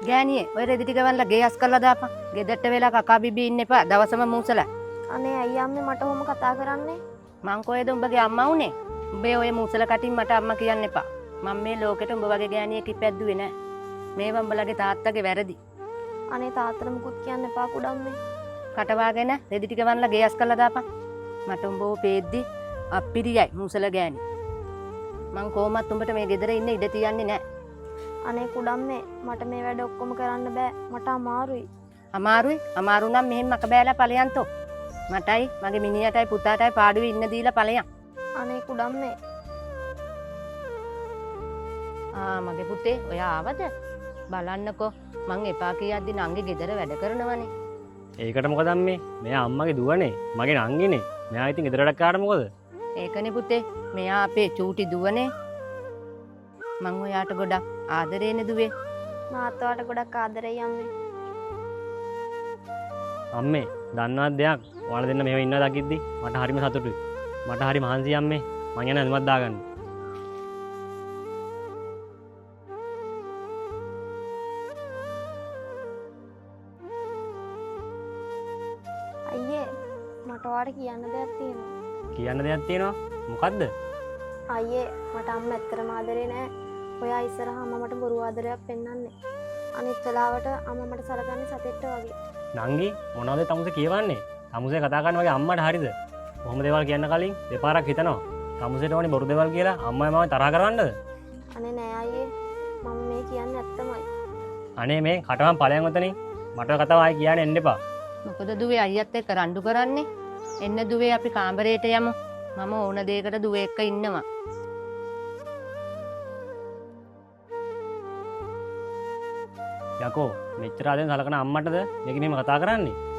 ගෑණියේ ඔය රෙදි ටික වන්ලා ගේ අස් කරලා දාපන්. ගෙදරට වෙලා කකා බිබී ඉන්න එපා. දවසම මූසලා. අනේ අයියා අම්මේ මට ඔහොම කතා කරන්නේ. මං කොහෙද උඹගේ අම්මා උනේ? උඹේ ඔය මූසල කටින් මට අම්මා කියන්න එපා. මම මේ ලෝකෙට උඹ වගේ ගෑණියෙක් ඉපැද්දුවේ නෑ. මේවා උඹලගේ තාත්තගේ වැරදි. අනේ තාත්තට මුකුත් කියන්න එපා කුඩම්මේ. කටවාගෙන රෙදි ටික වන්ලා ගේ අස් කරලා දාපන්. මට උඹව පේද්දි අප්පිරියයි මූසල ගෑණි. මං කොහොමත් උඹට මේ ගෙදර ඉන්න ඉඩ තියන්නේ නෑ. අනේ කුඩම්මේ මට මේ වැඩ ඔක්කොම කරන්න බෑ. මට අමාරුයි. අමාරු නම් මෙහෙම මක බෑලා ඵලයන්තෝ. මටයි මගේ මිනිහටයි පුතාටයි පාඩුවේ ඉන්න දීලා ඵලයන්. අනේ කුඩම්මේ මගේ පුතේ ඔයා ආවද? බලන්නකෝ මං එපා කියද්දි නංගි ගෙදර වැඩ කරනවනේ. ඒකට මොකද අම්මේ? මෙයා අම්මගේ දුවනේ. මගේ නංගිනේ. මෙයා ඉතින් ගෙදරට කාට මොකද? ඒකනේ පුතේ. මෙයා අපේ චූටි දුවනේ. මං ඔයාට ගොඩක් ආදරේනේ දුවේ. මාත් ඔයාට ගොඩක් ආදරෙයි අම්මේ. අම්මේ දන්නවද දෙයක්? ඔයාලා දෙන්න මෙහෙම ඉන්නවා දකිද්දි මට හරිම සතුටුයි. මට හරි මහන්සියි අම්මේ. මං යන ඇඳුමක් දාගන්න. අයියේ මට ඔයාට කියන්න දෙයක් තියෙනවා. කියන්න දෙයක් තියෙනවා. මොකද්ද? අයියේ මට අම්මා ඇත්තටම ආදරේ නෑ. ඔයා ඉස්සරහා මමට බොරු ආදරයක් පෙන්වන්නේ. අනිත් වෙලාවට අම්මා මට සලකන්නේ සතෙක්ට වගේ. නංගි මොනවද තමුසේ කියවන්නේ? තමුසේ කතා කරන වගේ අම්මට හරිද? කොහොම දේවල් කියන්න කලින් දෙපාරක් හිතනවා. තමුසේට ඕනේ බොරු දේවල් කියලා අම්මයි මමයි තරහ කරවන්නද? අනේ නෑ අයියේ මම මේ කියන්නේ ඇත්තමයි. අනේ මේ කටවම් ඵලයන් උතනින් මට ඔය කතාව ආයි කියන්න එන්න එපා. මොකද දුවේ අයියත් එක්ක රණ්ඩු කරන්නේ? එන්න දුවේ අපි කාමරේට යමු. මම ඕන දෙයකට දුවේ එක්ක ඉන්නවා. යකෝ මෙච්චර ආදෙන් සලකන අම්මටද මේක මෙහෙම කතා කරන්නේ?